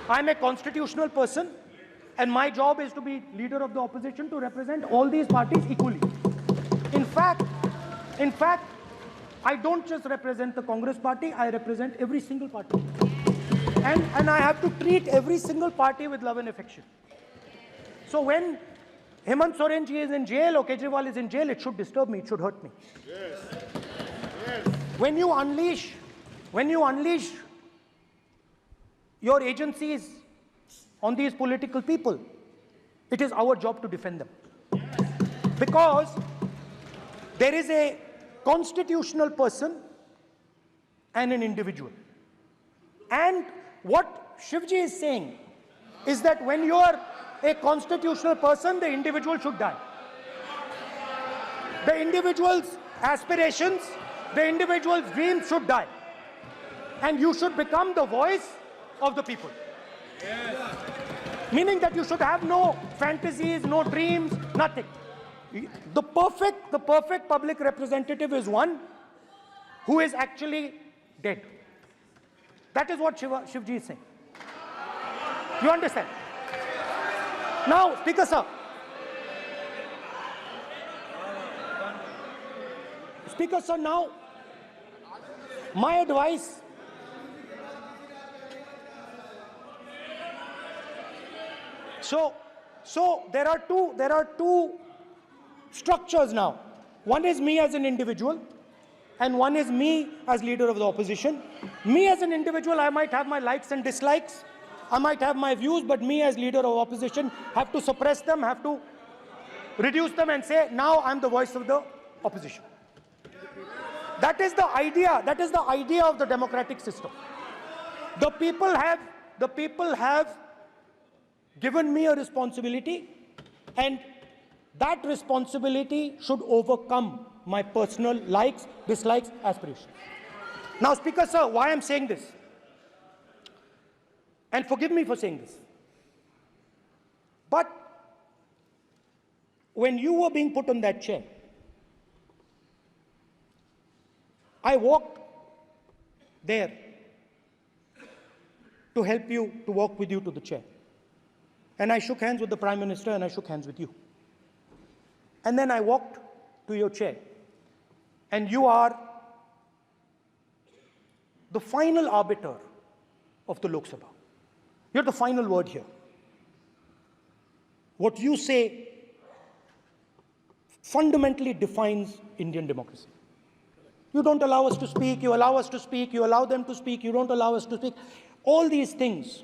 I'm a constitutional person, and my job is to be leader of the opposition, to represent all these parties equally. In fact, I don't just represent the Congress party, I represent every single party. And I have to treat every single party with love and affection. So when Hemant Soren ji is in jail or Kejriwal is in jail, it should disturb me, it should hurt me. Yes. Yes. When you unleash your agencies on these political people, it is our job to defend them. Because there is a constitutional person and an individual. And what Shivji is saying is that when you are a constitutional person, the individual should die. The individual's aspirations, the individual's dreams should die. And you should become the voice of the people. Yes. Meaning that you should have no fantasies, no dreams, nothing. The perfect public representative is one who is actually dead. That is what Shivji is saying. You understand? Now, Speaker sir. Speaker sir, now, my advice. So there are two structures now. One is me as an individual, and one is me as leader of the opposition. Me as an individual, I might have my likes and dislikes, I might have my views, but me as leader of opposition have to suppress them, have to reduce them and say, now I'm the voice of the opposition. That is the idea of the democratic system. The people have given me a responsibility, and that responsibility should overcome my personal likes, dislikes, aspirations. Now, Speaker sir, why I'm saying this, and forgive me for saying this, but when you were being put on that chair, I walked there to help you, to walk with you to the chair. And I shook hands with the Prime Minister, and I shook hands with you. And then I walked to your chair. And you are the final arbiter of the Lok Sabha. You're the final word here. What you say fundamentally defines Indian democracy. You don't allow us to speak, you allow us to speak, you allow them to speak, you don't allow us to speak. All these things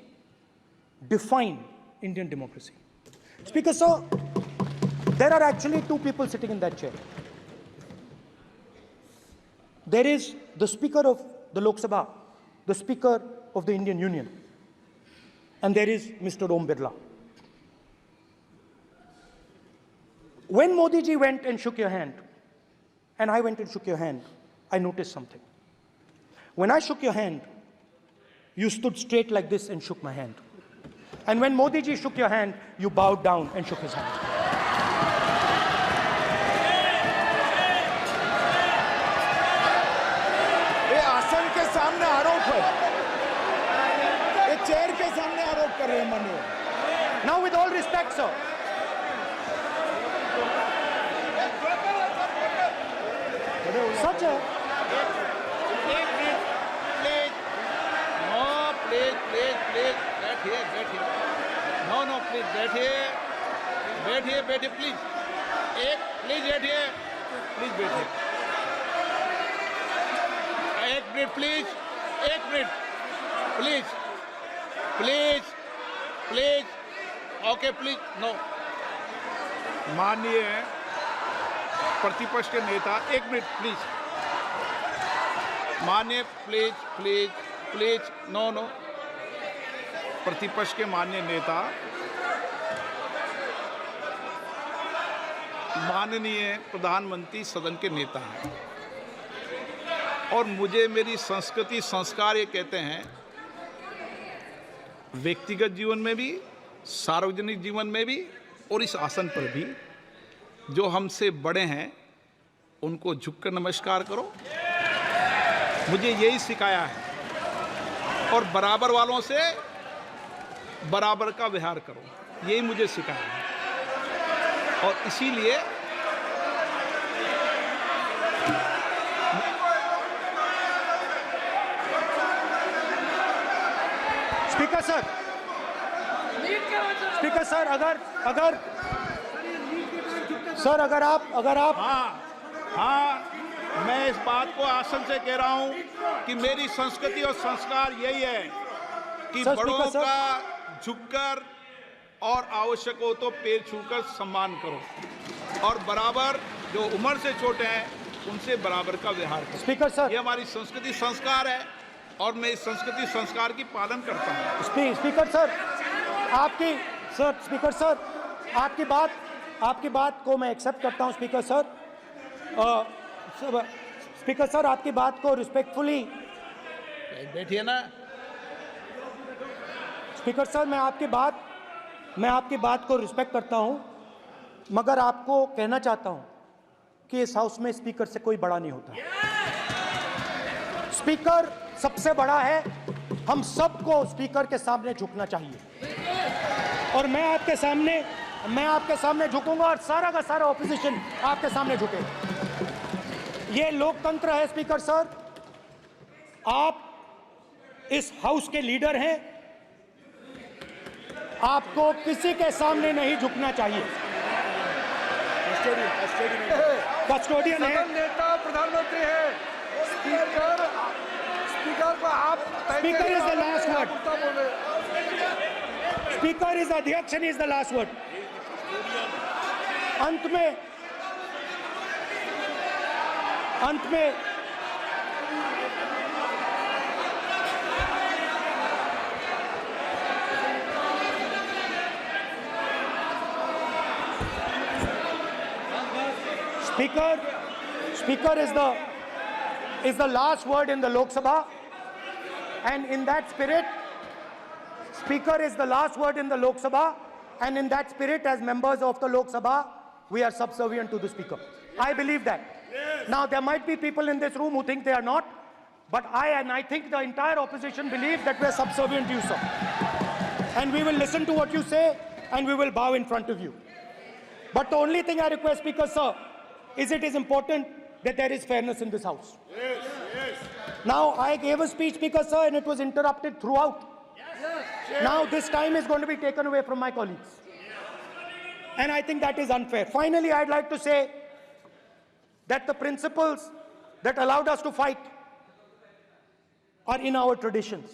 define Indian democracy. Speaker sir, there are actually two people sitting in that chair. There is the Speaker of the Lok Sabha, the Speaker of the Indian Union, and there is Mr. Om Birla. When Modi ji went and shook your hand, and I went and shook your hand, I noticed something. When I shook your hand, you stood straight like this and shook my hand. And when Modi ji shook your hand, you bowed down and shook his hand. ये आसन के सामने आरोप है, ये chair के सामने आरोप कर रहे हैं माननीय। Now, with all respect, sir. Such a... बैठिए, प्लीज। प्लीज बैठिए, एक minute please, okay please, no. माननीय प्रतिपक्ष के नेता, एक मिनट प्लीज। माननीय प्लीज, नो। प्रतिपक्ष के माननीय नेता, माननीय प्रधानमंत्री सदन के नेता हैं, और मुझे मेरी संस्कृति संस्कार ये कहते हैं, व्यक्तिगत जीवन में भी, सार्वजनिक जीवन में भी, और इस आसन पर भी, जो हमसे बड़े हैं उनको झुककर नमस्कार करो। मुझे यही सिखाया है, और बराबर वालों से बराबर का व्यवहार करो, यही मुझे सिखाया है। और इसीलिए स्पीकर सर, अगर आप हाँ, मैं इस बात को आसन से कह रहा हूं कि मेरी संस्कृति और संस्कार यही है कि सर, बड़ों स्पीकर सर। का झुककर और आवश्यक हो तो पैर छूकर सम्मान करो और बराबर जो उम्र से छोटे हैं उनसे बराबर का व्यवहार करो। स्पीकर सर, ये हमारी संस्कृति संस्कार है और मैं इस संस्कृति संस्कार की पालन करता हूँ। स्पीकर सर, आपकी बात को मैं एक्सेप्ट करता हूं। स्पीकर सर, आपकी बात को रिस्पेक्टफुली, बैठिए ना। स्पीकर सर, मैं आपकी बात को रिस्पेक्ट करता हूं, मगर आपको कहना चाहता हूं कि इस हाउस में स्पीकर से कोई बड़ा नहीं होता। स्पीकर सबसे बड़ा है, हम सबको स्पीकर के सामने झुकना चाहिए और मैं आपके सामने झुकूंगा और सारा का सारा ऑपोजिशन आपके सामने झुकेगा। ये लोकतंत्र है स्पीकर सर, आप इस हाउस के लीडर हैं, आपको किसी के सामने नहीं झुकना चाहिए। कस्टोडियन है, नेता प्रधानमंत्री है, स्पीकर को आप speaker is the last word, speaker is अध्यक्ष and is the last word. अंत में Speaker is the last word in the Lok Sabha, and in that spirit, Speaker is the last word in the Lok Sabha, and in that spirit, as members of the Lok Sabha, we are subservient to the Speaker. I believe that. Now, there might be people in this room who think they are not, but I think the entire opposition believes that we are subservient to you, sir. And we will listen to what you say, and we will bow in front of you. But the only thing I request, Speaker, sir, is it is important that there is fairness in this house. Yes. Now, I gave a speech, Speaker, sir, and it was interrupted throughout. Yes. Now, this time is going to be taken away from my colleagues. And I think that is unfair. Finally, I'd like to say that the principles that allowed us to fight are in our traditions.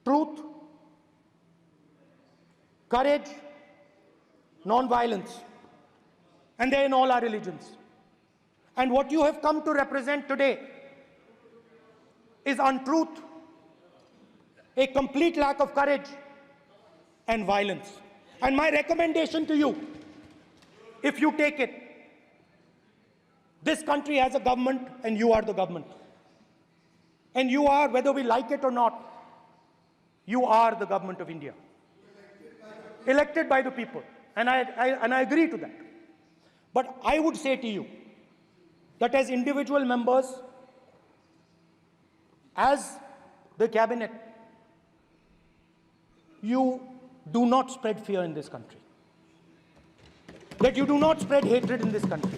Truth, courage, non-violence. And they're in all our religions. And what you have come to represent today is untruth, a complete lack of courage, and violence. And my recommendation to you, if you take it, this country has a government and you are the government. And you are, whether we like it or not, you are the government of India. Elected by the people. And I agree to that. But I would say to you that as individual members, as the cabinet, you do not spread fear in this country. That you do not spread hatred in this country.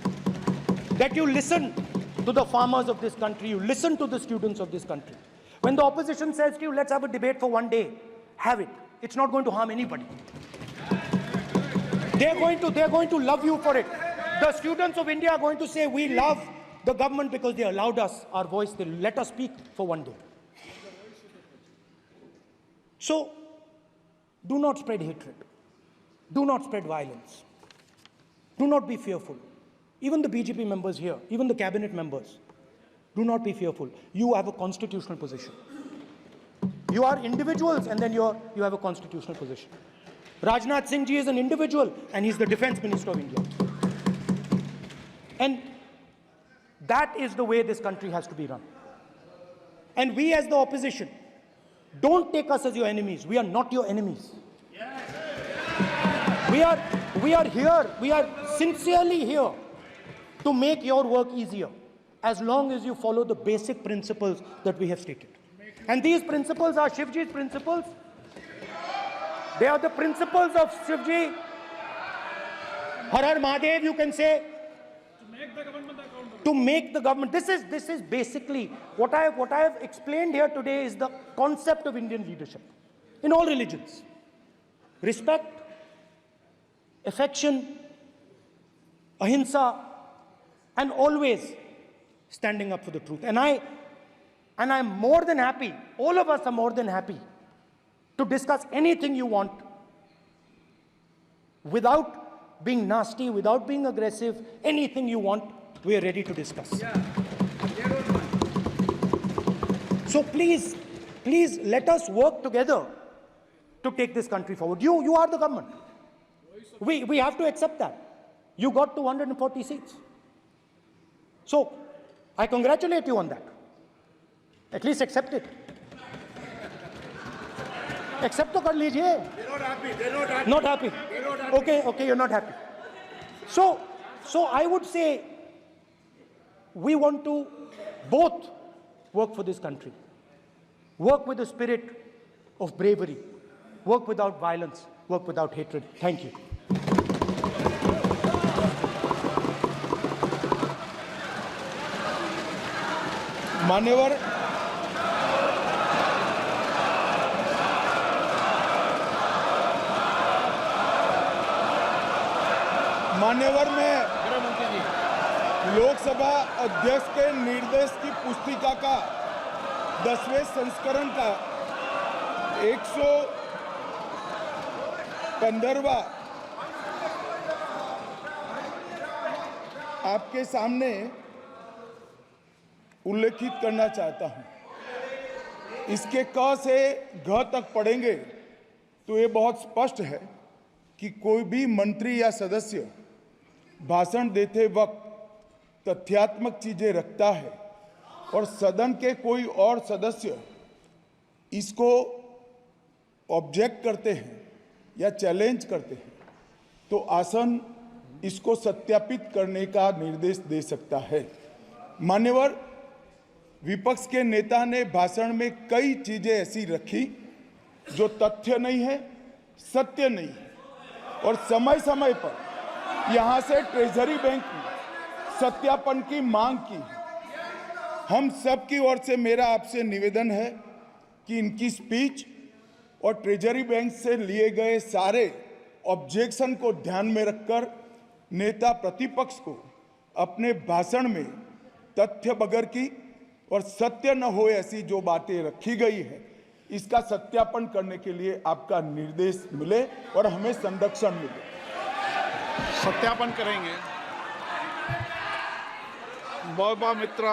That you listen to the farmers of this country, you listen to the students of this country. When the opposition says to you, let's have a debate for one day, have it. It's not going to harm anybody. They're going to love you for it. The students of India are going to say, we love the government because they allowed us our voice, they let us speak for one day. So, do not spread hatred. Do not spread violence. Do not be fearful. Even the BJP members here, even the cabinet members, do not be fearful. You have a constitutional position. You are individuals and then you have a constitutional position. Rajnath Singh ji is an individual and he's the defense minister of India. And that is the way this country has to be run. And we as the opposition, don't take us as your enemies. We are not your enemies. We are here, we are sincerely here to make your work easier as long as you follow the basic principles that we have stated. And these principles are Shivji's principles, They are the principles of Shivji. Har Har Mahadev, you can say. To make the government. This is basically what I have explained here today is the concept of Indian leadership in all religions. Respect, affection, ahimsa, and always standing up for the truth. And I'm more than happy, all of us are more than happy to discuss anything you want without being nasty, without being aggressive, anything you want, we are ready to discuss. So please let us work together to take this country forward. You are the government. We have to accept that. You got 240 seats. So I congratulate you on that. At least accept it. Accept to kar lijiye. They're not happy. They're not happy. Not happy. They're not happy. Okay, you're not happy. So I would say we want to both work for this country. Work with the spirit of bravery. Work without violence. Work without hatred. Thank you. मान्यवर में लोकसभा अध्यक्ष के निर्देश की पुस्तिका का 10वें संस्करण का 115वां आपके सामने उल्लेखित करना चाहता हूं। इसके क से घ तक पढ़ेंगे तो ये बहुत स्पष्ट है कि कोई भी मंत्री या सदस्य भाषण देते वक्त तथ्यात्मक चीजें रखता है और सदन के कोई और सदस्य इसको ऑब्जेक्ट करते हैं या चैलेंज करते हैं तो आसन इसको सत्यापित करने का निर्देश दे सकता है। मान्यवर, विपक्ष के नेता ने भाषण में कई चीजें ऐसी रखी जो तथ्य नहीं है, सत्य नहीं है और समय समय पर यहां से ट्रेजरी बैंक ने सत्यापन की मांग की। हम सब की ओर से मेरा आपसे निवेदन है कि इनकी स्पीच और ट्रेजरी बैंक से लिए गए सारे ऑब्जेक्शन को ध्यान में रखकर नेता प्रतिपक्ष को अपने भाषण में तथ्य बगैर की और सत्य न हो ऐसी जो बातें रखी गई है इसका सत्यापन करने के लिए आपका निर्देश मिले और हमें संरक्षण मिले। सत्यापन करेंगे। बहुत बहुत मित्र